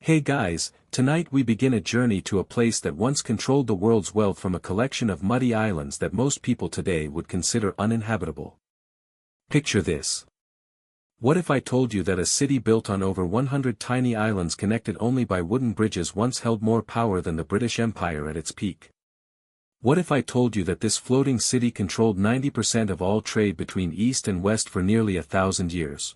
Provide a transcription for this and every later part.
Hey guys, tonight we begin a journey to a place that once controlled the world's wealth from a collection of muddy islands that most people today would consider uninhabitable. Picture this. What if I told you that a city built on over 100 tiny islands connected only by wooden bridges once held more power than the British Empire at its peak? What if I told you that this floating city controlled 90% of all trade between East and West for nearly 1,000 years?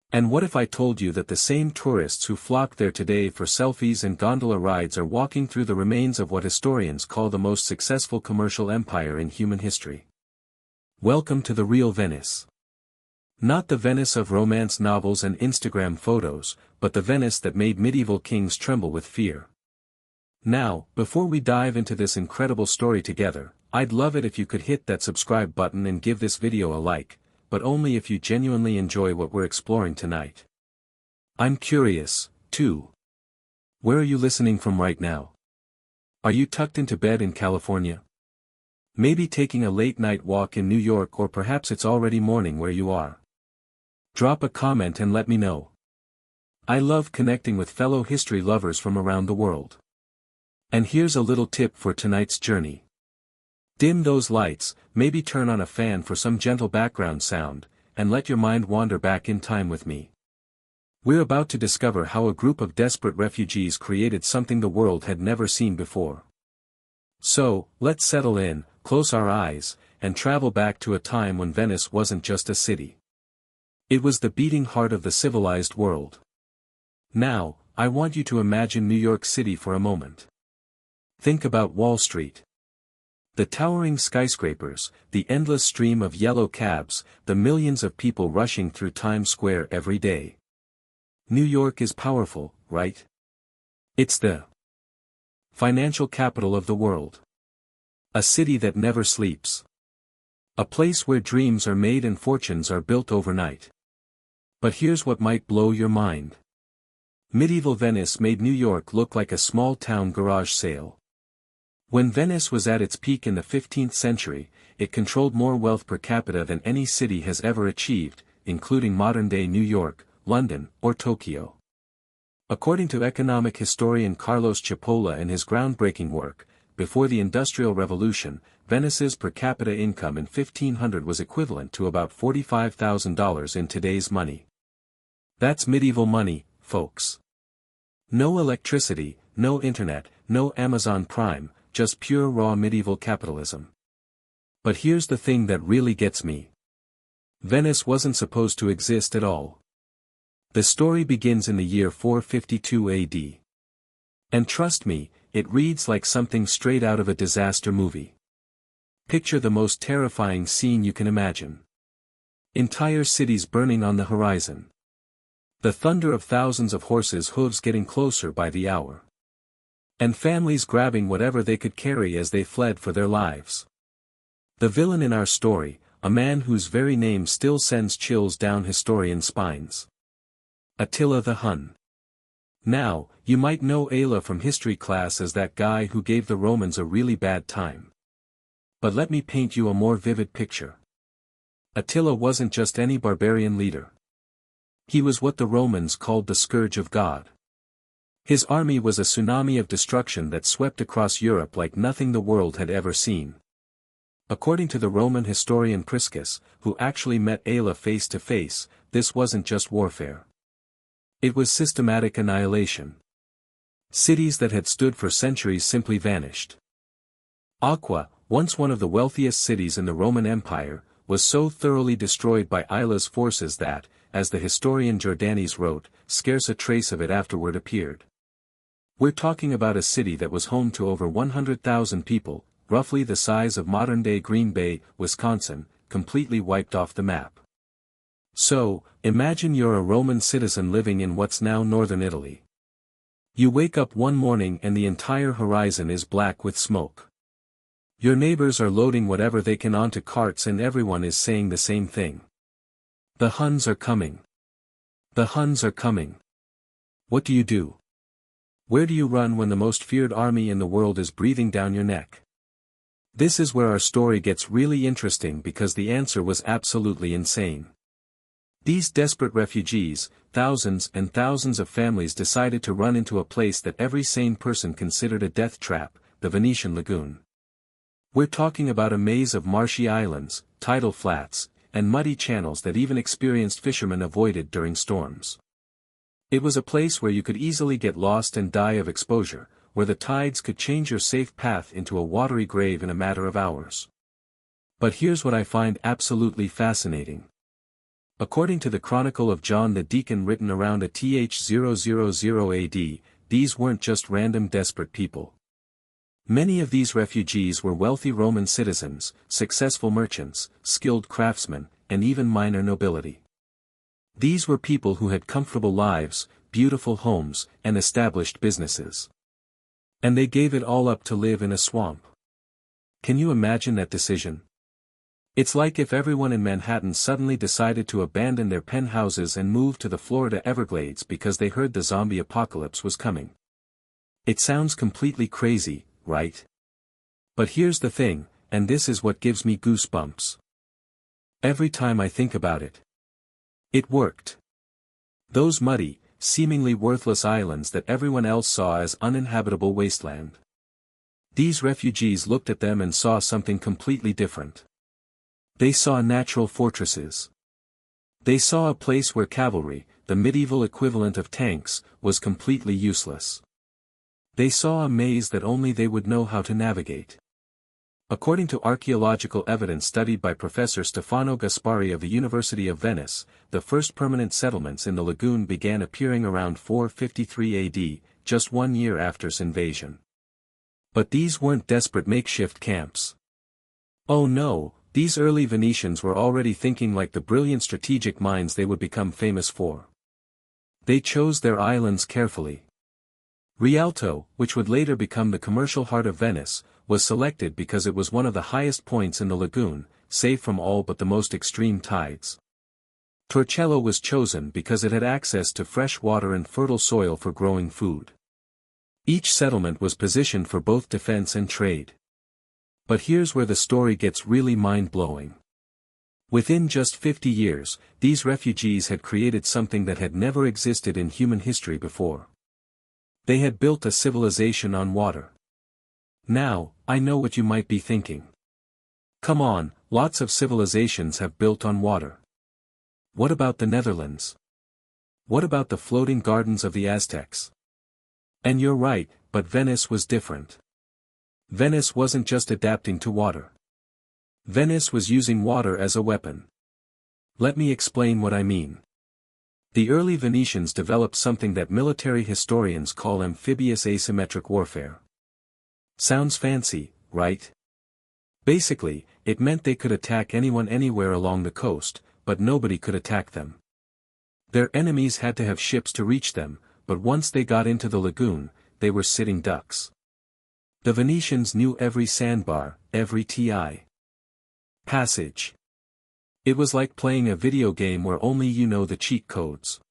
And what if I told you that the same tourists who flock there today for selfies and gondola rides are walking through the remains of what historians call the most successful commercial empire in human history? Welcome to the real Venice. Not the Venice of romance novels and Instagram photos, but the Venice that made medieval kings tremble with fear. Now, before we dive into this incredible story together, I'd love it if you could hit that subscribe button and give this video a like, but only if you genuinely enjoy what we're exploring tonight. I'm curious, too. Where are you listening from right now? Are you tucked into bed in California? Maybe taking a late-night walk in New York, or perhaps it's already morning where you are. Drop a comment and let me know. I love connecting with fellow history lovers from around the world. And here's a little tip for tonight's journey. Dim those lights, maybe turn on a fan for some gentle background sound, and let your mind wander back in time with me. We're about to discover how a group of desperate refugees created something the world had never seen before. So, let's settle in, close our eyes, and travel back to a time when Venice wasn't just a city. It was the beating heart of the civilized world. Now, I want you to imagine New York City for a moment. Think about Wall Street. The towering skyscrapers, the endless stream of yellow cabs, the millions of people rushing through Times Square every day. New York is powerful, right? It's the financial capital of the world. A city that never sleeps. A place where dreams are made and fortunes are built overnight. But here's what might blow your mind. Medieval Venice made New York look like a small-town garage sale. When Venice was at its peak in the 15th century, it controlled more wealth per capita than any city has ever achieved, including modern-day New York, London, or Tokyo. According to economic historian Carlos Cipolla and his groundbreaking work, before the Industrial Revolution, Venice's per capita income in 1500 was equivalent to about $45,000 in today's money. That's medieval money, folks. No electricity, no internet, no Amazon Prime, just pure raw medieval capitalism. But here's the thing that really gets me. Venice wasn't supposed to exist at all. The story begins in the year 452 AD. And trust me, it reads like something straight out of a disaster movie. Picture the most terrifying scene you can imagine. Entire cities burning on the horizon. The thunder of thousands of horses' hooves getting closer by the hour. And families grabbing whatever they could carry as they fled for their lives. The villain in our story, a man whose very name still sends chills down historian spines. Attila the Hun. Now, you might know Ayla from history class as that guy who gave the Romans a really bad time. But let me paint you a more vivid picture. Attila wasn't just any barbarian leader. He was what the Romans called the scourge of God. His army was a tsunami of destruction that swept across Europe like nothing the world had ever seen. According to the Roman historian Priscus, who actually met Ayla face to face, this wasn't just warfare. It was systematic annihilation. Cities that had stood for centuries simply vanished. Aqua, once one of the wealthiest cities in the Roman Empire, was so thoroughly destroyed by Ayla's forces that, as the historian Jordanes wrote, scarce a trace of it afterward appeared. We're talking about a city that was home to over 100,000 people, roughly the size of modern-day Green Bay, Wisconsin, completely wiped off the map. So, imagine you're a Roman citizen living in what's now northern Italy. You wake up one morning and the entire horizon is black with smoke. Your neighbors are loading whatever they can onto carts and everyone is saying the same thing. The Huns are coming. The Huns are coming. What do you do? Where do you run when the most feared army in the world is breathing down your neck? This is where our story gets really interesting because the answer was absolutely insane. These desperate refugees, thousands and thousands of families decided to run into a place that every sane person considered a death trap, the Venetian lagoon. We're talking about a maze of marshy islands, tidal flats, and muddy channels that even experienced fishermen avoided during storms. It was a place where you could easily get lost and die of exposure, where the tides could change your safe path into a watery grave in a matter of hours. But here's what I find absolutely fascinating. According to the Chronicle of John the Deacon written around a TH000 AD, these weren't just random desperate people. Many of these refugees were wealthy Roman citizens, successful merchants, skilled craftsmen, and even minor nobility. These were people who had comfortable lives, beautiful homes, and established businesses. And they gave it all up to live in a swamp. Can you imagine that decision? It's like if everyone in Manhattan suddenly decided to abandon their penthouses and move to the Florida Everglades because they heard the zombie apocalypse was coming. It sounds completely crazy, right? But here's the thing, and this is what gives me goosebumps. Every time I think about it. It worked. Those muddy, seemingly worthless islands that everyone else saw as uninhabitable wasteland. These refugees looked at them and saw something completely different. They saw natural fortresses. They saw a place where cavalry, the medieval equivalent of tanks, was completely useless. They saw a maze that only they would know how to navigate. According to archaeological evidence studied by Professor Stefano Gaspari of the University of Venice, the first permanent settlements in the lagoon began appearing around 453 AD, just 1 year after its invasion. But these weren't desperate makeshift camps. Oh no, these early Venetians were already thinking like the brilliant strategic minds they would become famous for. They chose their islands carefully. Rialto, which would later become the commercial heart of Venice, was selected because it was one of the highest points in the lagoon, safe from all but the most extreme tides. Torcello was chosen because it had access to fresh water and fertile soil for growing food. Each settlement was positioned for both defense and trade. But here's where the story gets really mind-blowing. Within just 50 years, these refugees had created something that had never existed in human history before. They had built a civilization on water. Now, I know what you might be thinking. Come on, lots of civilizations have built on water. What about the Netherlands? What about the floating gardens of the Aztecs? And you're right, but Venice was different. Venice wasn't just adapting to water. Venice was using water as a weapon. Let me explain what I mean. The early Venetians developed something that military historians call amphibious asymmetric warfare. Sounds fancy, right? Basically, it meant they could attack anyone anywhere along the coast, but nobody could attack them. Their enemies had to have ships to reach them, but once they got into the lagoon, they were sitting ducks. The Venetians knew every sandbar, every TI passage. It was like playing a video game where only you know the cheat codes.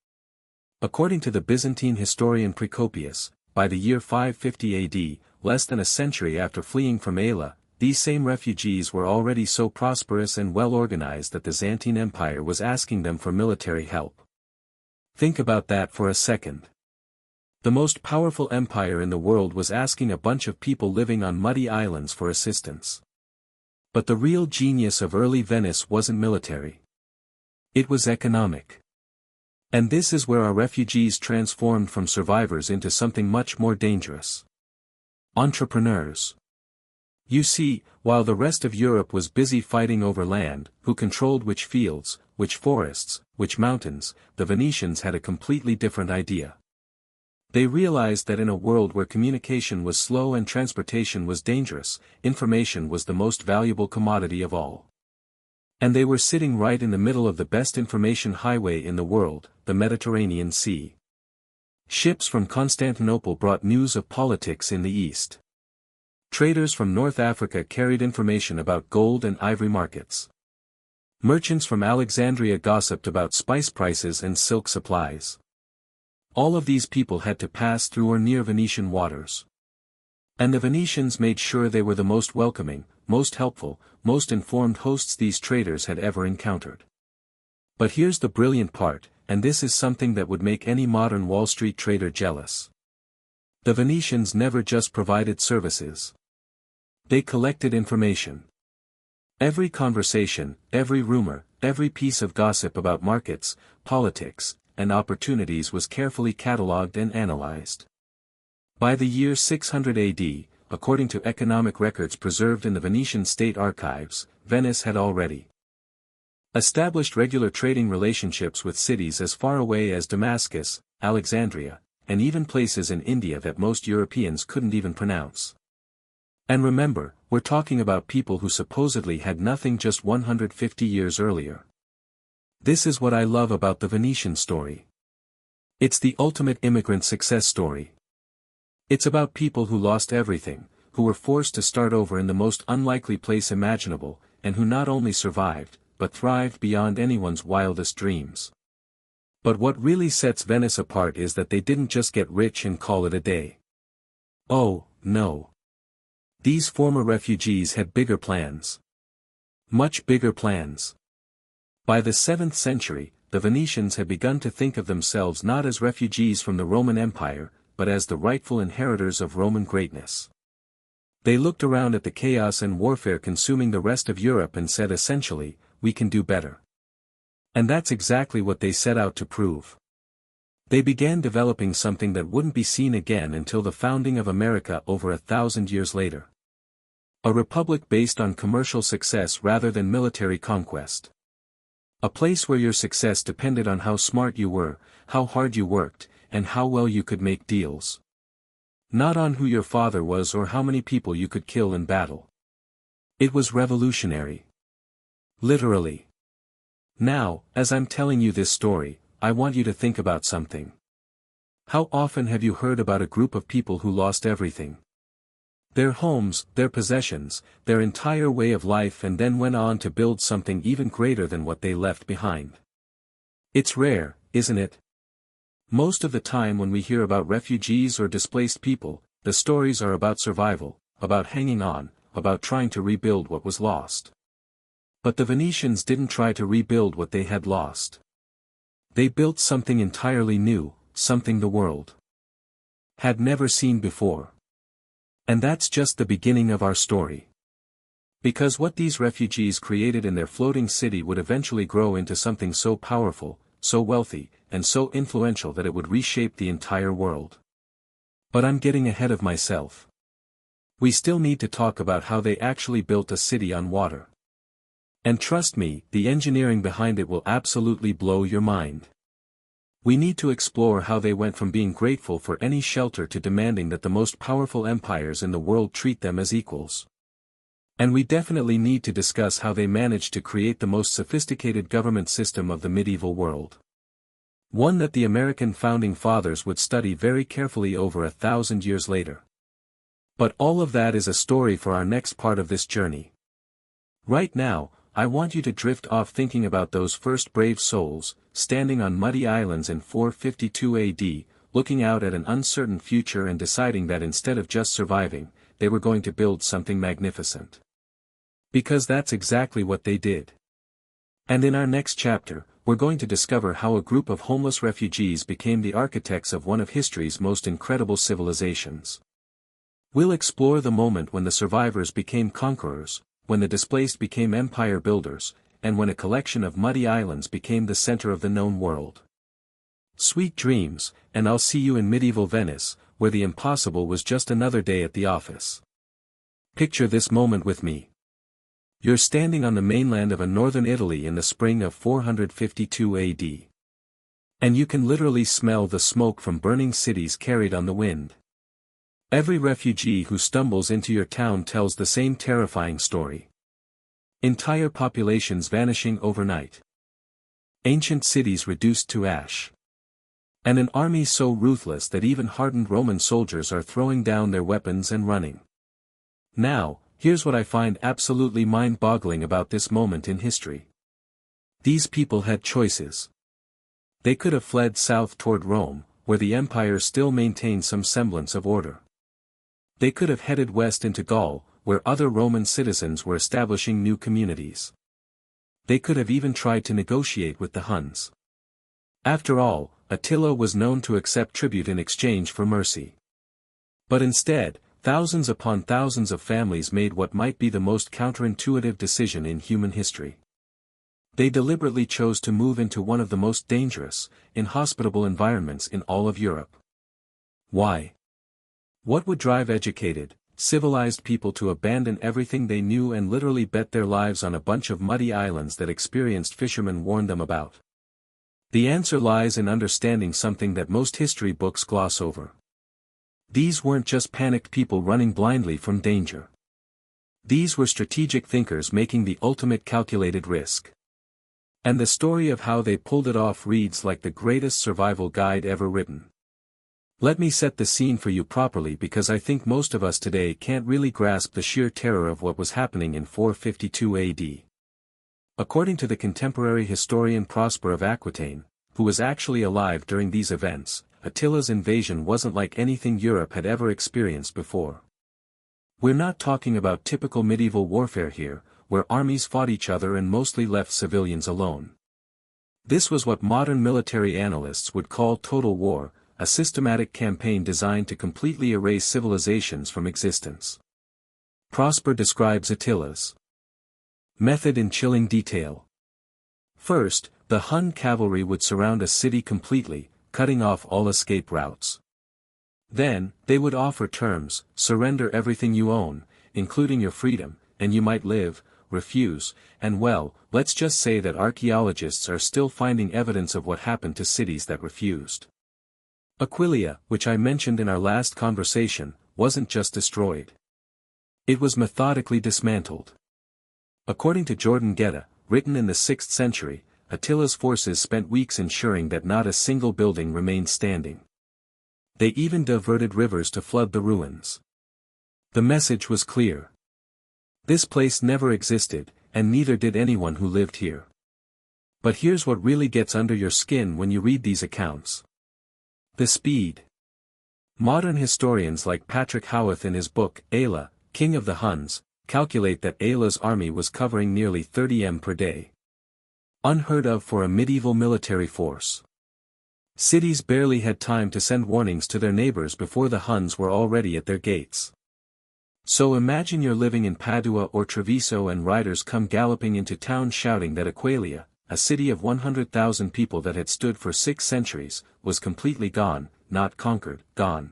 According to the Byzantine historian Procopius, by the year 550 AD, less than a century after fleeing from Aila, these same refugees were already so prosperous and well organized that the Byzantine Empire was asking them for military help. Think about that for a second. The most powerful empire in the world was asking a bunch of people living on muddy islands for assistance. But the real genius of early Venice wasn't military. It was economic. And this is where our refugees transformed from survivors into something much more dangerous. Entrepreneurs. You see, while the rest of Europe was busy fighting over land, who controlled which fields, which forests, which mountains, the Venetians had a completely different idea. They realized that in a world where communication was slow and transportation was dangerous, information was the most valuable commodity of all. And they were sitting right in the middle of the best information highway in the world, the Mediterranean Sea. Ships from Constantinople brought news of politics in the east. Traders from North Africa carried information about gold and ivory markets. Merchants from Alexandria gossiped about spice prices and silk supplies. All of these people had to pass through or near Venetian waters. And the Venetians made sure they were the most welcoming, most helpful, most informed hosts these traders had ever encountered. But here's the brilliant part, and this is something that would make any modern Wall Street trader jealous. The Venetians never just provided services. They collected information. Every conversation, every rumor, every piece of gossip about markets, politics, and opportunities was carefully catalogued and analyzed. By the year 600 AD, according to economic records preserved in the Venetian state archives, Venice had already established regular trading relationships with cities as far away as Damascus, Alexandria, and even places in India that most Europeans couldn't even pronounce. And remember, we're talking about people who supposedly had nothing just 150 years earlier. This is what I love about the Venetian story. It's the ultimate immigrant success story. It's about people who lost everything, who were forced to start over in the most unlikely place imaginable, and who not only survived, but thrived beyond anyone's wildest dreams. But what really sets Venice apart is that they didn't just get rich and call it a day. Oh, no. These former refugees had bigger plans. Much bigger plans. By the 7th century, the Venetians had begun to think of themselves not as refugees from the Roman Empire, but as the rightful inheritors of Roman greatness. They looked around at the chaos and warfare consuming the rest of Europe and said essentially, we can do better. And that's exactly what they set out to prove. They began developing something that wouldn't be seen again until the founding of America over 1,000 years later. A republic based on commercial success rather than military conquest. A place where your success depended on how smart you were, how hard you worked, and how well you could make deals. Not on who your father was or how many people you could kill in battle. It was revolutionary. Literally. Now, as I'm telling you this story, I want you to think about something. How often have you heard about a group of people who lost everything? Their homes, their possessions, their entire way of life, and then went on to build something even greater than what they left behind. It's rare, isn't it? Most of the time when we hear about refugees or displaced people, the stories are about survival, about hanging on, about trying to rebuild what was lost. But the Venetians didn't try to rebuild what they had lost. They built something entirely new, something the world had never seen before. And that's just the beginning of our story. Because what these refugees created in their floating city would eventually grow into something so powerful, so wealthy, and so influential that it would reshape the entire world. But I'm getting ahead of myself. We still need to talk about how they actually built a city on water. And trust me, the engineering behind it will absolutely blow your mind. We need to explore how they went from being grateful for any shelter to demanding that the most powerful empires in the world treat them as equals. And we definitely need to discuss how they managed to create the most sophisticated government system of the medieval world. One that the American founding fathers would study very carefully over 1,000 years later. But all of that is a story for our next part of this journey. Right now, I want you to drift off thinking about those first brave souls, standing on muddy islands in 452 AD, looking out at an uncertain future and deciding that instead of just surviving, they were going to build something magnificent. Because that's exactly what they did. And in our next chapter, we're going to discover how a group of homeless refugees became the architects of one of history's most incredible civilizations. We'll explore the moment when the survivors became conquerors, when the displaced became empire builders, and when a collection of muddy islands became the center of the known world. Sweet dreams, and I'll see you in medieval Venice, where the impossible was just another day at the office. Picture this moment with me. You're standing on the mainland of a northern Italy in the spring of 452 AD. And you can literally smell the smoke from burning cities carried on the wind. Every refugee who stumbles into your town tells the same terrifying story. Entire populations vanishing overnight. Ancient cities reduced to ash. And an army so ruthless that even hardened Roman soldiers are throwing down their weapons and running. Now, here's what I find absolutely mind-boggling about this moment in history. These people had choices. They could have fled south toward Rome, where the empire still maintained some semblance of order. They could have headed west into Gaul, where other Roman citizens were establishing new communities. They could have even tried to negotiate with the Huns. After all, Attila was known to accept tribute in exchange for mercy. But instead, thousands upon thousands of families made what might be the most counterintuitive decision in human history. They deliberately chose to move into one of the most dangerous, inhospitable environments in all of Europe. Why? What would drive educated, civilized people to abandon everything they knew and literally bet their lives on a bunch of muddy islands that experienced fishermen warned them about? The answer lies in understanding something that most history books gloss over. These weren't just panicked people running blindly from danger. These were strategic thinkers making the ultimate calculated risk. And the story of how they pulled it off reads like the greatest survival guide ever written. Let me set the scene for you properly, because I think most of us today can't really grasp the sheer terror of what was happening in 452 AD. According to the contemporary historian Prosper of Aquitaine, who was actually alive during these events, Attila's invasion wasn't like anything Europe had ever experienced before. We're not talking about typical medieval warfare here, where armies fought each other and mostly left civilians alone. This was what modern military analysts would call total war, a systematic campaign designed to completely erase civilizations from existence. Prosper describes Attila's method in chilling detail. First, the Hun cavalry would surround a city completely, cutting off all escape routes. Then, they would offer terms: surrender everything you own, including your freedom, and you might live. Refuse, and well, let's just say that archaeologists are still finding evidence of what happened to cities that refused. Aquileia, which I mentioned in our last conversation, wasn't just destroyed. It was methodically dismantled. According to Jordan Gedda, written in the 6th century, Attila's forces spent weeks ensuring that not a single building remained standing. They even diverted rivers to flood the ruins. The message was clear. This place never existed, and neither did anyone who lived here. But here's what really gets under your skin when you read these accounts. The speed. Modern historians like Patrick Howarth in his book, Attila, King of the Huns, calculate that Attila's army was covering nearly 30 m per day. Unheard of for a medieval military force. Cities barely had time to send warnings to their neighbors before the Huns were already at their gates. So imagine you're living in Padua or Treviso and riders come galloping into town shouting that Aquileia, a city of 100,000 people that had stood for 6 centuries, was completely gone, not conquered, gone.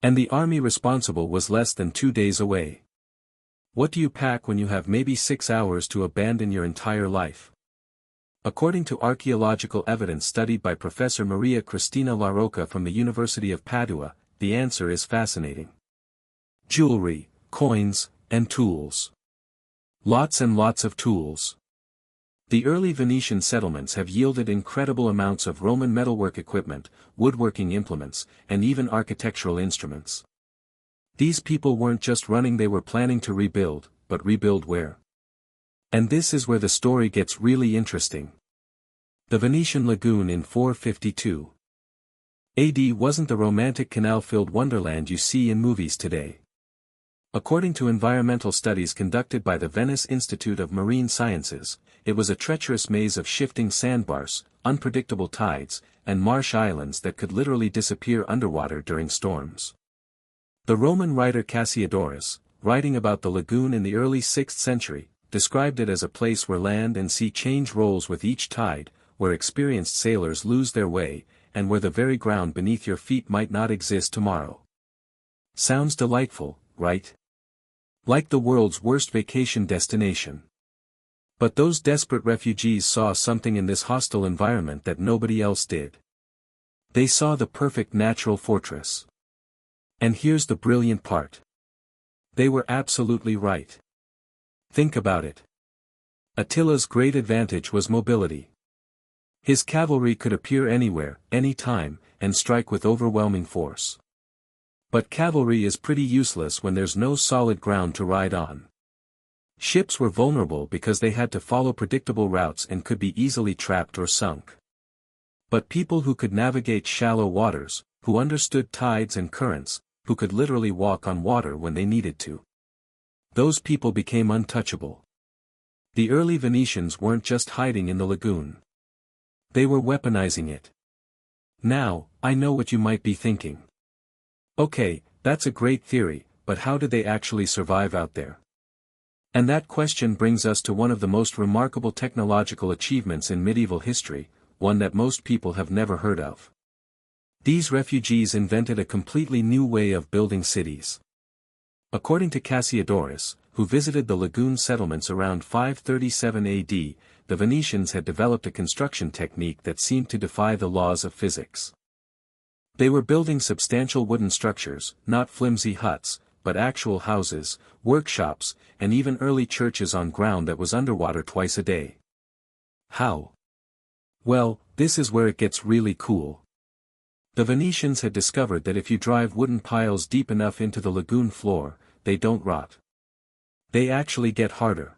And the army responsible was less than 2 days away. What do you pack when you have maybe 6 hours to abandon your entire life? According to archaeological evidence studied by Professor Maria Cristina La Rocca from the University of Padua, the answer is fascinating. Jewelry, coins, and tools. Lots and lots of tools. The early Venetian settlements have yielded incredible amounts of Roman metalwork equipment, woodworking implements, and even architectural instruments. These people weren't just running, they were planning to rebuild, but rebuild where? And this is where the story gets really interesting. The Venetian lagoon in 452 AD wasn't the romantic canal-filled wonderland you see in movies today. According to environmental studies conducted by the Venice Institute of Marine Sciences, it was a treacherous maze of shifting sandbars, unpredictable tides, and marsh islands that could literally disappear underwater during storms. The Roman writer Cassiodorus, writing about the lagoon in the early 6th century, described it as a place where land and sea change roles with each tide, where experienced sailors lose their way, and where the very ground beneath your feet might not exist tomorrow. Sounds delightful, right? Like the world's worst vacation destination. But those desperate refugees saw something in this hostile environment that nobody else did. They saw the perfect natural fortress. And here's the brilliant part. They were absolutely right. Think about it. Attila's great advantage was mobility. His cavalry could appear anywhere, anytime, and strike with overwhelming force. But cavalry is pretty useless when there's no solid ground to ride on. Ships were vulnerable because they had to follow predictable routes and could be easily trapped or sunk. But people who could navigate shallow waters, who understood tides and currents, who could literally walk on water when they needed to. Those people became untouchable. The early Venetians weren't just hiding in the lagoon. They were weaponizing it. Now, I know what you might be thinking. Okay, that's a great theory, but how did they actually survive out there? And that question brings us to one of the most remarkable technological achievements in medieval history, one that most people have never heard of. These refugees invented a completely new way of building cities. According to Cassiodorus, who visited the lagoon settlements around 537 AD, the Venetians had developed a construction technique that seemed to defy the laws of physics. They were building substantial wooden structures, not flimsy huts, but actual houses, workshops, and even early churches on ground that was underwater twice a day. How? Well, this is where it gets really cool. The Venetians had discovered that if you drive wooden piles deep enough into the lagoon floor, they don't rot. They actually get harder.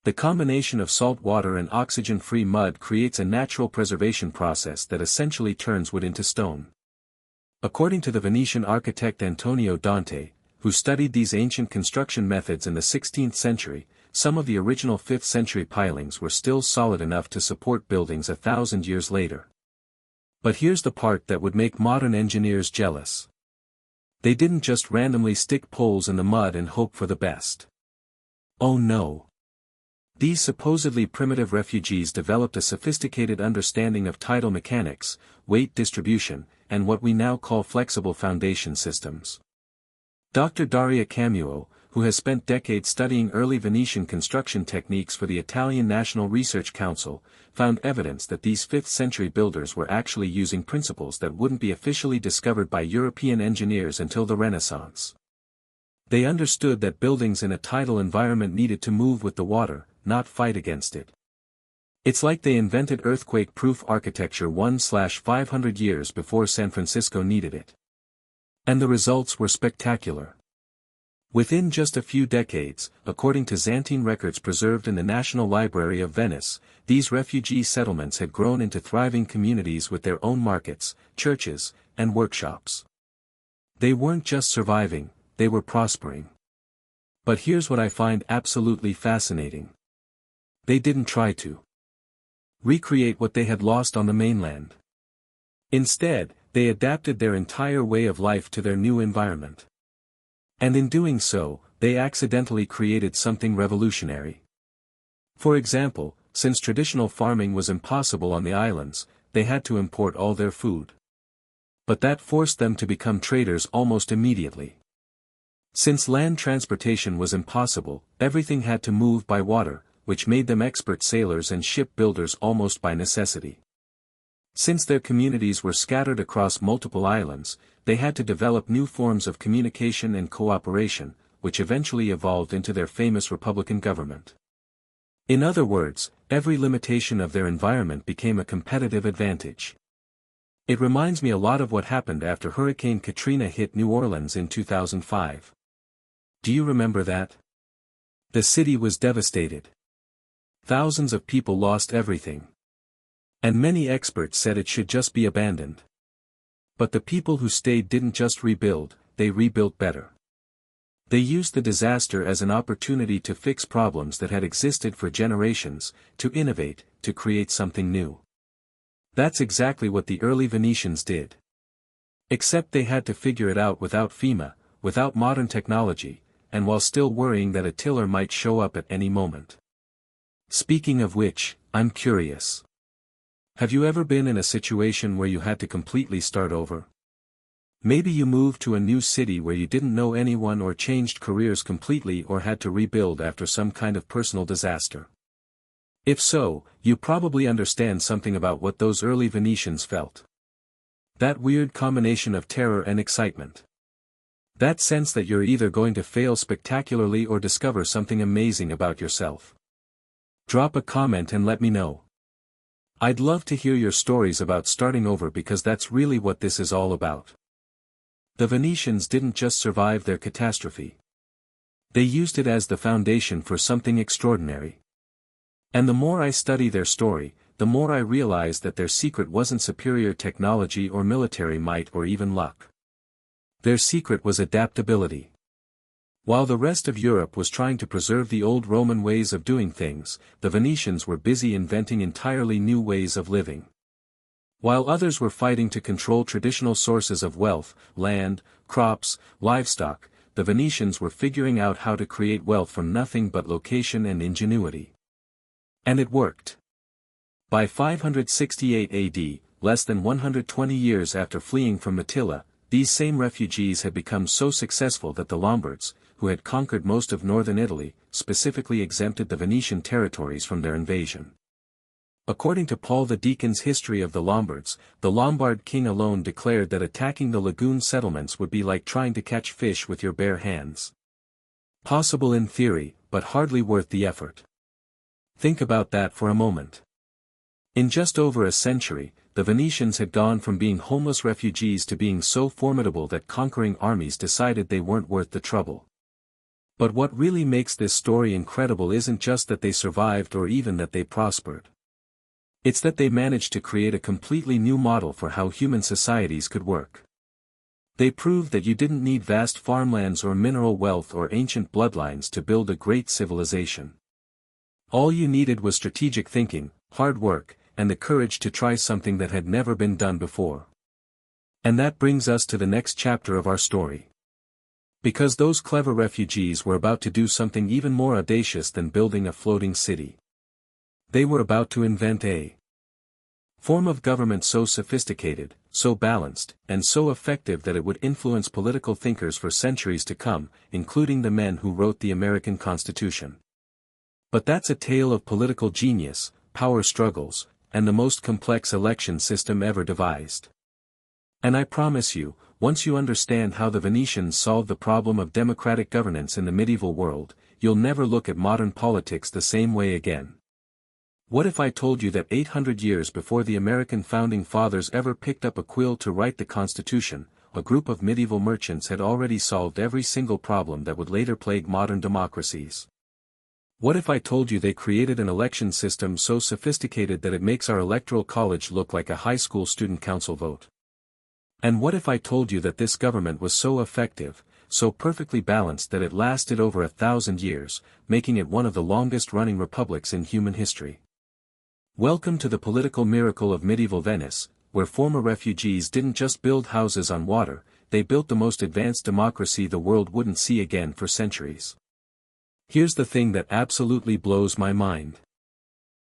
The combination of salt water and oxygen-free mud creates a natural preservation process that essentially turns wood into stone. According to the Venetian architect Antonio Dante, who studied these ancient construction methods in the 16th century, some of the original 5th century pilings were still solid enough to support buildings 1,000 years later. But here's the part that would make modern engineers jealous. They didn't just randomly stick poles in the mud and hope for the best. Oh no. These supposedly primitive refugees developed a sophisticated understanding of tidal mechanics, weight distribution, and what we now call flexible foundation systems. Dr. Daria Camuo, who has spent decades studying early Venetian construction techniques for the Italian National Research Council, found evidence that these 5th century builders were actually using principles that wouldn't be officially discovered by European engineers until the Renaissance. They understood that buildings in a tidal environment needed to move with the water, not fight against it. It's like they invented earthquake-proof architecture 1/500 years before San Francisco needed it. And the results were spectacular. Within just a few decades, according to Xantine records preserved in the National Library of Venice, these refugee settlements had grown into thriving communities with their own markets, churches, and workshops. They weren't just surviving, they were prospering. But here's what I find absolutely fascinating. They didn't try to recreate what they had lost on the mainland. Instead, they adapted their entire way of life to their new environment. And in doing so, they accidentally created something revolutionary. For example, since traditional farming was impossible on the islands, they had to import all their food. But that forced them to become traders almost immediately. Since land transportation was impossible, everything had to move by water, which made them expert sailors and shipbuilders almost by necessity. Since their communities were scattered across multiple islands, they had to develop new forms of communication and cooperation, which eventually evolved into their famous republican government. In other words, every limitation of their environment became a competitive advantage. It reminds me a lot of what happened after Hurricane Katrina hit New Orleans in 2005. Do you remember that? The city was devastated. Thousands of people lost everything. And many experts said it should just be abandoned. But the people who stayed didn't just rebuild, they rebuilt better. They used the disaster as an opportunity to fix problems that had existed for generations, to innovate, to create something new. That's exactly what the early Venetians did. Except they had to figure it out without FEMA, without modern technology, and while still worrying that Attila might show up at any moment. Speaking of which, I'm curious. Have you ever been in a situation where you had to completely start over? Maybe you moved to a new city where you didn't know anyone or changed careers completely or had to rebuild after some kind of personal disaster. If so, you probably understand something about what those early Venetians felt. That weird combination of terror and excitement. That sense that you're either going to fail spectacularly or discover something amazing about yourself. Drop a comment and let me know. I'd love to hear your stories about starting over because that's really what this is all about. The Venetians didn't just survive their catastrophe. They used it as the foundation for something extraordinary. And the more I study their story, the more I realize that their secret wasn't superior technology or military might or even luck. Their secret was adaptability. While the rest of Europe was trying to preserve the old Roman ways of doing things, the Venetians were busy inventing entirely new ways of living. While others were fighting to control traditional sources of wealth, land, crops, livestock, the Venetians were figuring out how to create wealth from nothing but location and ingenuity. And it worked. By 568 AD, less than 120 years after fleeing from Attila, these same refugees had become so successful that the Lombards, who had conquered most of northern Italy, specifically exempted the Venetian territories from their invasion. According to Paul the Deacon's History of the Lombards, the Lombard king alone declared that attacking the lagoon settlements would be like trying to catch fish with your bare hands. Possible in theory, but hardly worth the effort. Think about that for a moment. In just over a century, the Venetians had gone from being homeless refugees to being so formidable that conquering armies decided they weren't worth the trouble. But what really makes this story incredible isn't just that they survived or even that they prospered. It's that they managed to create a completely new model for how human societies could work. They proved that you didn't need vast farmlands or mineral wealth or ancient bloodlines to build a great civilization. All you needed was strategic thinking, hard work, and the courage to try something that had never been done before. And that brings us to the next chapter of our story. Because those clever refugees were about to do something even more audacious than building a floating city. They were about to invent a form of government so sophisticated, so balanced, and so effective that it would influence political thinkers for centuries to come, including the men who wrote the American Constitution. But that's a tale of political genius, power struggles, and the most complex election system ever devised. And I promise you, once you understand how the Venetians solved the problem of democratic governance in the medieval world, you'll never look at modern politics the same way again. What if I told you that 800 years before the American founding fathers ever picked up a quill to write the Constitution, a group of medieval merchants had already solved every single problem that would later plague modern democracies? What if I told you they created an election system so sophisticated that it makes our electoral college look like a high school student council vote? And what if I told you that this government was so effective, so perfectly balanced that it lasted over 1,000 years, making it one of the longest-running republics in human history? Welcome to the political miracle of medieval Venice, where former refugees didn't just build houses on water, they built the most advanced democracy the world wouldn't see again for centuries. Here's the thing that absolutely blows my mind.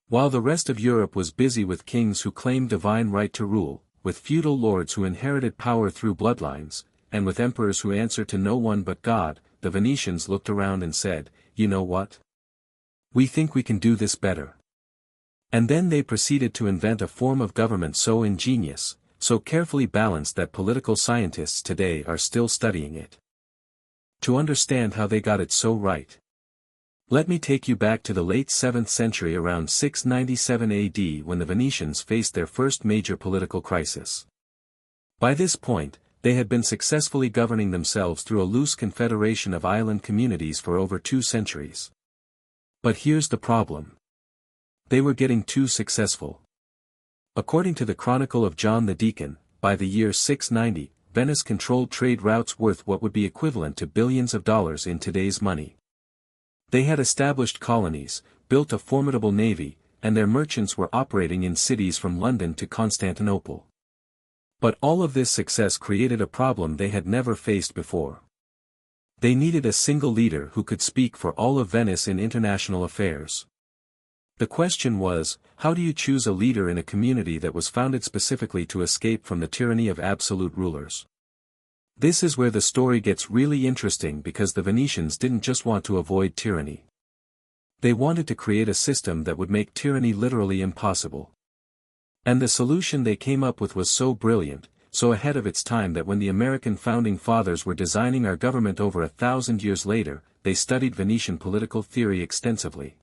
While the rest of Europe was busy with kings who claimed divine right to rule, with feudal lords who inherited power through bloodlines, and with emperors who answered to no one but God, the Venetians looked around and said, "You know what? We think we can do this better." And then they proceeded to invent a form of government so ingenious, so carefully balanced that political scientists today are still studying it. To understand how they got it so right, let me take you back to the late 7th century around 697 AD when the Venetians faced their first major political crisis. By this point, they had been successfully governing themselves through a loose confederation of island communities for over 2 centuries. But here's the problem. They were getting too successful. According to the Chronicle of John the Deacon, by the year 690, Venice controlled trade routes worth what would be equivalent to billions of dollars in today's money. They had established colonies, built a formidable navy, and their merchants were operating in cities from London to Constantinople. But all of this success created a problem they had never faced before. They needed a single leader who could speak for all of Venice in international affairs. The question was, how do you choose a leader in a community that was founded specifically to escape from the tyranny of absolute rulers? This is where the story gets really interesting because the Venetians didn't just want to avoid tyranny. They wanted to create a system that would make tyranny literally impossible. And the solution they came up with was so brilliant, so ahead of its time that when the American founding fathers were designing our government over 1,000 years later, they studied Venetian political theory extensively.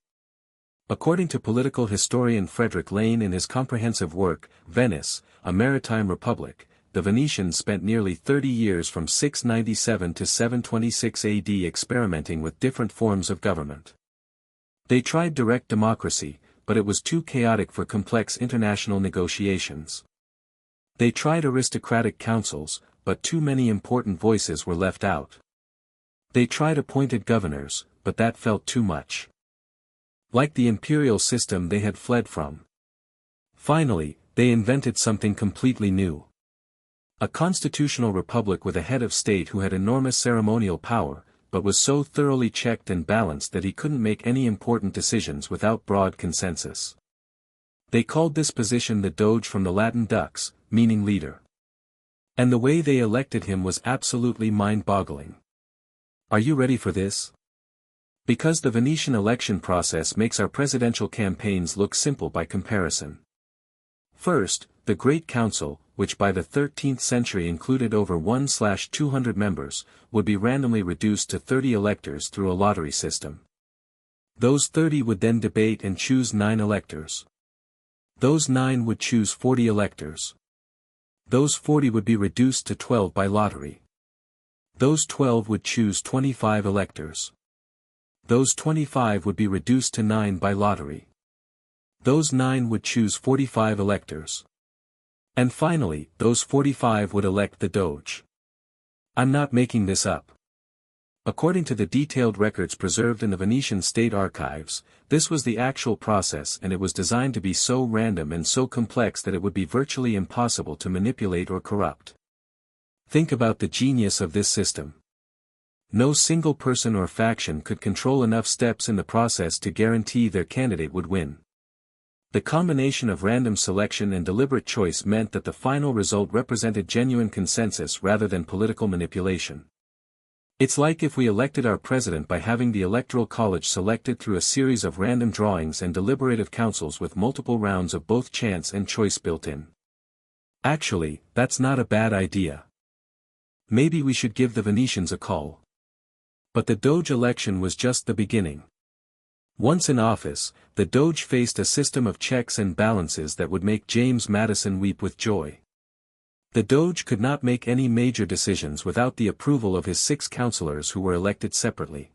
According to political historian Frederick Lane in his comprehensive work, Venice, a Maritime Republic, the Venetians spent nearly 30 years from 697 to 726 AD experimenting with different forms of government. They tried direct democracy, but it was too chaotic for complex international negotiations. They tried aristocratic councils, but too many important voices were left out. They tried appointed governors, but that felt too much like the imperial system they had fled from. Finally, they invented something completely new. A constitutional republic with a head of state who had enormous ceremonial power, but was so thoroughly checked and balanced that he couldn't make any important decisions without broad consensus. They called this position the Doge, from the Latin dux, meaning leader. And the way they elected him was absolutely mind-boggling. Are you ready for this? Because the Venetian election process makes our presidential campaigns look simple by comparison. First, the Great Council, which by the 13th century included over 1/200 members, would be randomly reduced to 30 electors through a lottery system. Those 30 would then debate and choose 9 electors. Those 9 would choose 40 electors. Those 40 would be reduced to 12 by lottery. Those 12 would choose 25 electors. Those 25 would be reduced to 9 by lottery. Those 9 would choose 45 electors. And finally, those 45 would elect the Doge. I'm not making this up. According to the detailed records preserved in the Venetian state archives, this was the actual process, and it was designed to be so random and so complex that it would be virtually impossible to manipulate or corrupt. Think about the genius of this system. No single person or faction could control enough steps in the process to guarantee their candidate would win. The combination of random selection and deliberate choice meant that the final result represented genuine consensus rather than political manipulation. It's like if we elected our president by having the Electoral College selected through a series of random drawings and deliberative councils with multiple rounds of both chance and choice built in. Actually, that's not a bad idea. Maybe we should give the Venetians a call. But the Doge election was just the beginning. Once in office, the Doge faced a system of checks and balances that would make James Madison weep with joy. The Doge could not make any major decisions without the approval of his 6 councillors who were elected separately.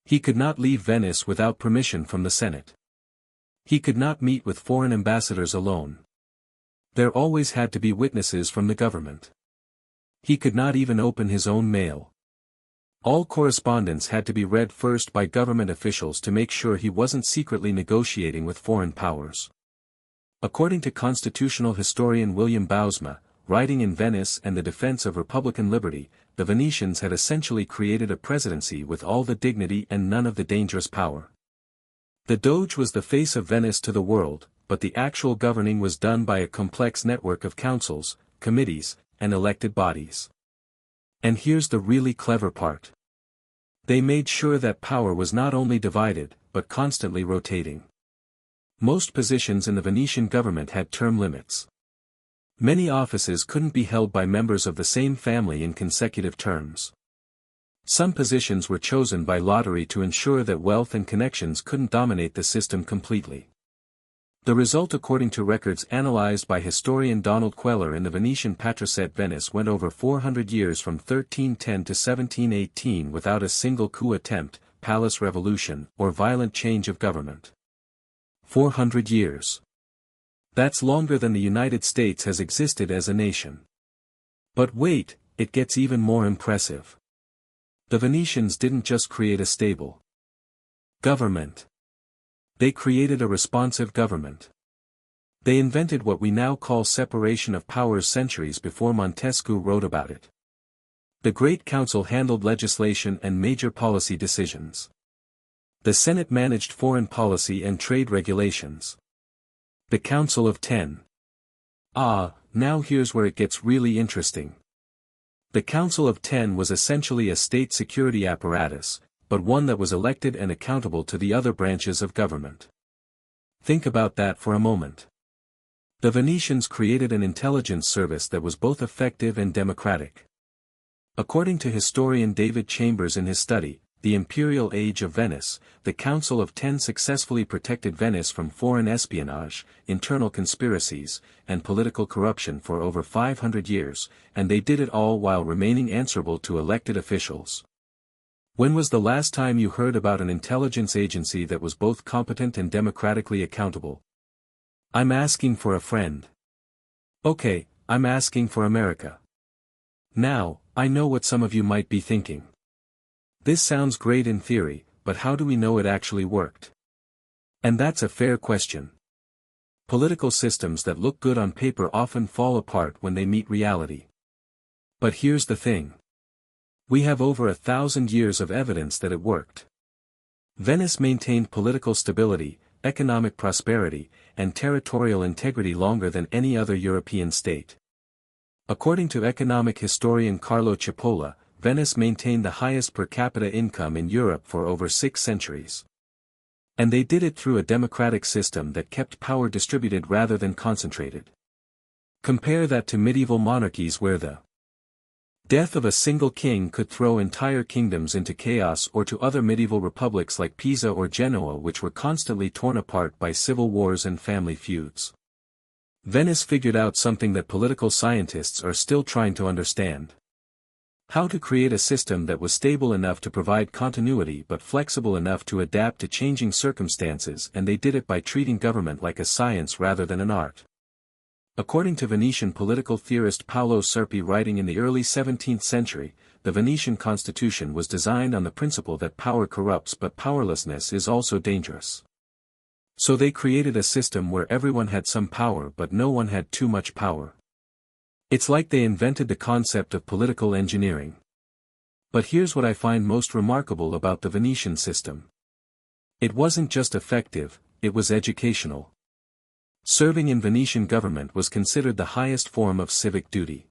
He could not leave Venice without permission from the Senate. He could not meet with foreign ambassadors alone. There always had to be witnesses from the government. He could not even open his own mail. All correspondence had to be read first by government officials to make sure he wasn't secretly negotiating with foreign powers. According to constitutional historian William Bousma, writing in Venice and the Defense of Republican Liberty, the Venetians had essentially created a presidency with all the dignity and none of the dangerous power. The Doge was the face of Venice to the world, but the actual governing was done by a complex network of councils, committees, and elected bodies. And here's the really clever part. They made sure that power was not only divided, but constantly rotating. Most positions in the Venetian government had term limits. Many offices couldn't be held by members of the same family in consecutive terms. Some positions were chosen by lottery to ensure that wealth and connections couldn't dominate the system completely. The result, according to records analyzed by historian Donald Queller in the Venetian Patricet Venice, went over 400 years from 1310 to 1718 without a single coup attempt, palace revolution, or violent change of government. 400 years. That's longer than the United States has existed as a nation. But wait, it gets even more impressive. The Venetians didn't just create a stable government. They created a responsive government. They invented what we now call separation of powers centuries before Montesquieu wrote about it. The Great Council handled legislation and major policy decisions. The Senate managed foreign policy and trade regulations. The Council of Ten. Now here's where it gets really interesting. The Council of Ten was essentially a state security apparatus, but one that was elected and accountable to the other branches of government. Think about that for a moment. The Venetians created an intelligence service that was both effective and democratic. According to historian David Chambers in his study, The Imperial Age of Venice, the Council of Ten successfully protected Venice from foreign espionage, internal conspiracies, and political corruption for over 500 years, and they did it all while remaining answerable to elected officials. When was the last time you heard about an intelligence agency that was both competent and democratically accountable? I'm asking for a friend. Okay, I'm asking for America. Now, I know what some of you might be thinking. This sounds great in theory, but how do we know it actually worked? And that's a fair question. Political systems that look good on paper often fall apart when they meet reality. But here's the thing. We have over 1,000 years of evidence that it worked. Venice maintained political stability, economic prosperity, and territorial integrity longer than any other European state. According to economic historian Carlo Cipolla, Venice maintained the highest per capita income in Europe for over 6 centuries. And they did it through a democratic system that kept power distributed rather than concentrated. Compare that to medieval monarchies where the death of a single king could throw entire kingdoms into chaos, or to other medieval republics like Pisa or Genoa, which were constantly torn apart by civil wars and family feuds. Venice figured out something that political scientists are still trying to understand. How to create a system that was stable enough to provide continuity but flexible enough to adapt to changing circumstances, and they did it by treating government like a science rather than an art. According to Venetian political theorist Paolo Serpi, writing in the early 17th century, the Venetian constitution was designed on the principle that power corrupts but powerlessness is also dangerous. So they created a system where everyone had some power but no one had too much power. It's like they invented the concept of political engineering. But here's what I find most remarkable about the Venetian system. It wasn't just effective, it was educational. Serving in Venetian government was considered the highest form of civic duty.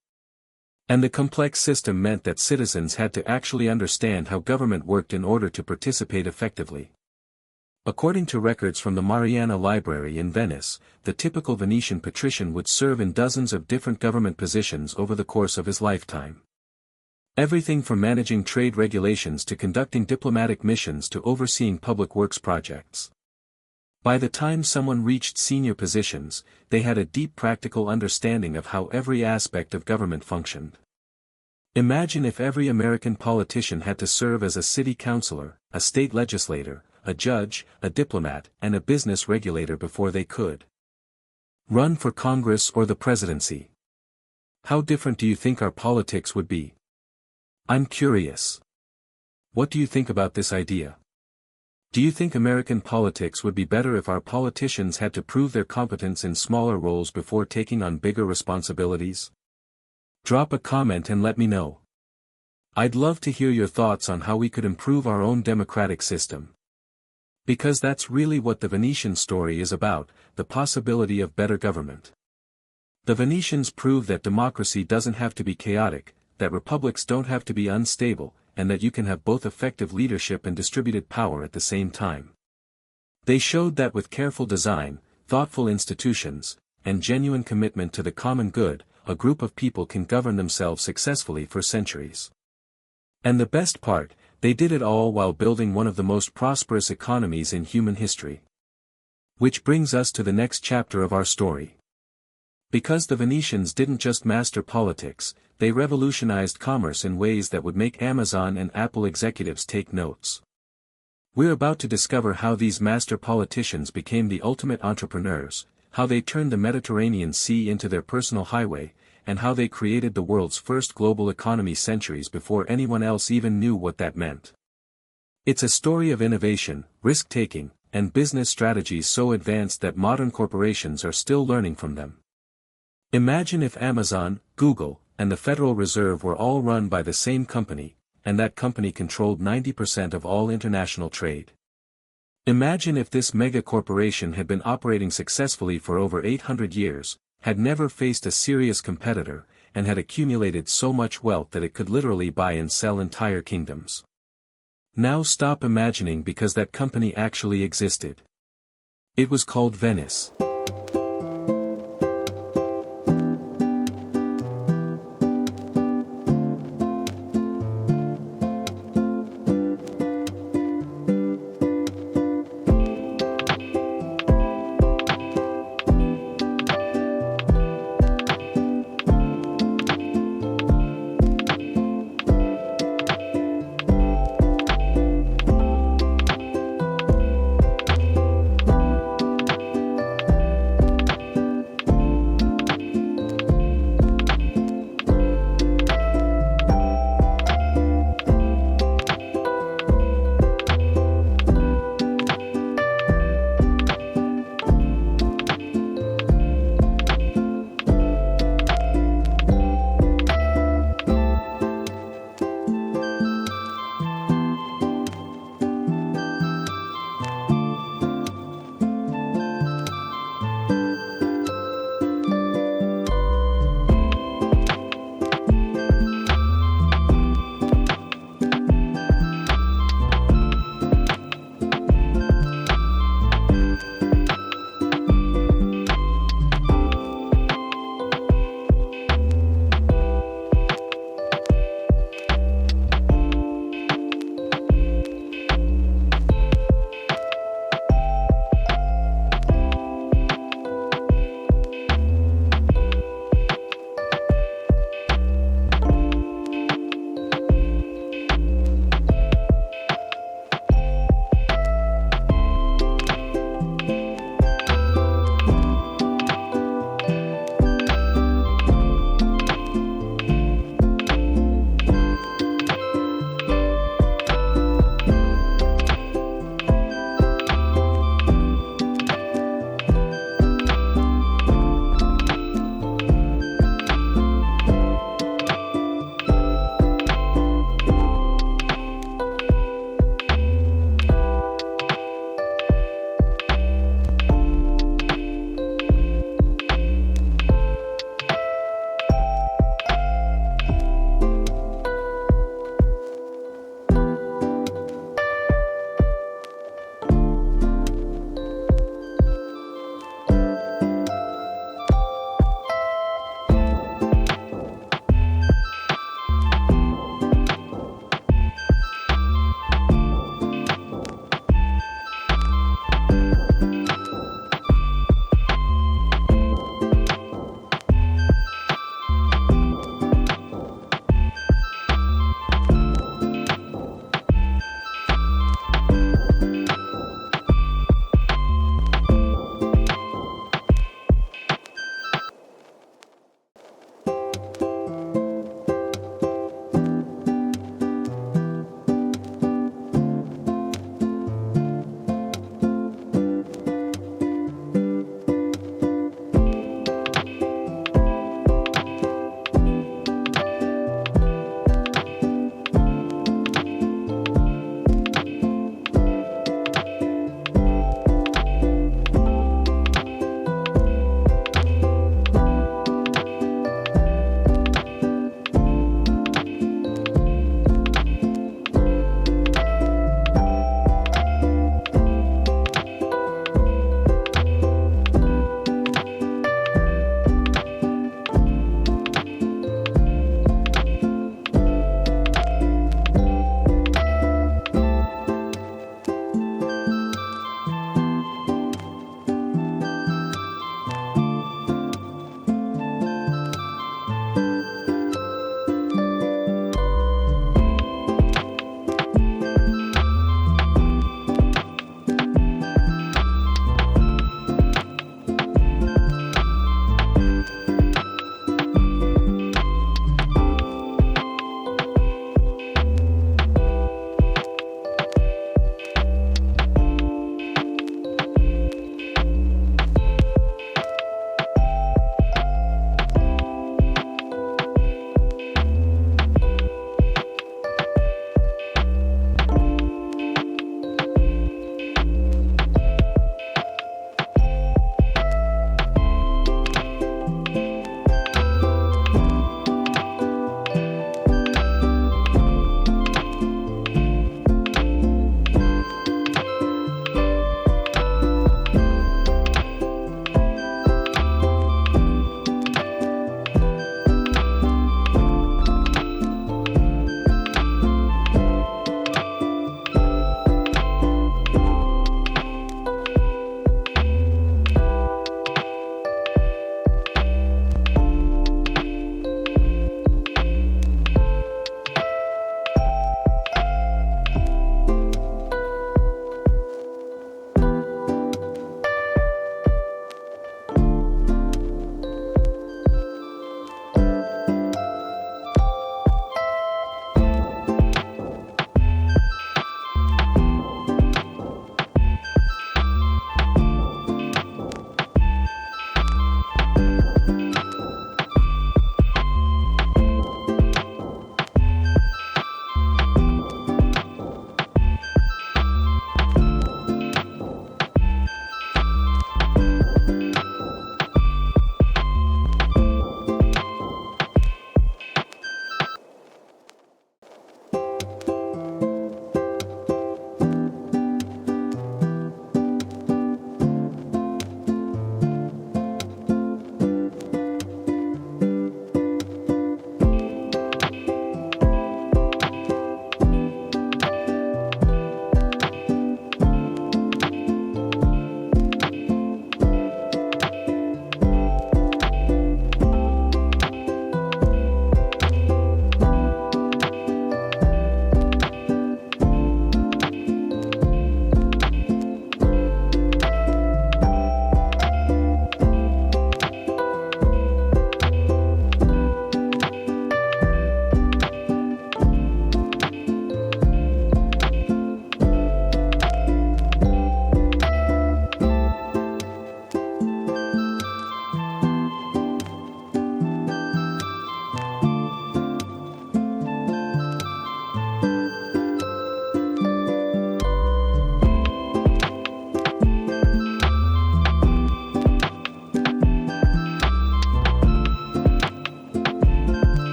And the complex system meant that citizens had to actually understand how government worked in order to participate effectively. According to records from the Mariana Library in Venice, the typical Venetian patrician would serve in dozens of different government positions over the course of his lifetime. Everything from managing trade regulations to conducting diplomatic missions to overseeing public works projects. By the time someone reached senior positions, they had a deep practical understanding of how every aspect of government functioned. Imagine if every American politician had to serve as a city councilor, a state legislator, a judge, a diplomat, and a business regulator before they could run for Congress or the presidency. How different do you think our politics would be? I'm curious. What do you think about this idea? Do you think American politics would be better if our politicians had to prove their competence in smaller roles before taking on bigger responsibilities? Drop a comment and let me know. I'd love to hear your thoughts on how we could improve our own democratic system. Because that's really what the Venetian story is about, the possibility of better government. The Venetians proved that democracy doesn't have to be chaotic, that republics don't have to be unstable, and that you can have both effective leadership and distributed power at the same time. They showed that with careful design, thoughtful institutions, and genuine commitment to the common good, a group of people can govern themselves successfully for centuries. And the best part, they did it all while building one of the most prosperous economies in human history. Which brings us to the next chapter of our story. Because the Venetians didn't just master politics, they revolutionized commerce in ways that would make Amazon and Apple executives take notes. We're about to discover how these master politicians became the ultimate entrepreneurs, how they turned the Mediterranean Sea into their personal highway, and how they created the world's first global economy centuries before anyone else even knew what that meant. It's a story of innovation, risk-taking, and business strategies so advanced that modern corporations are still learning from them. Imagine if Amazon, Google, and the Federal Reserve were all run by the same company, and that company controlled 90% of all international trade. Imagine if this mega corporation had been operating successfully for over 800 years, had never faced a serious competitor, and had accumulated so much wealth that it could literally buy and sell entire kingdoms. Now stop imagining, because that company actually existed. It was called Venice.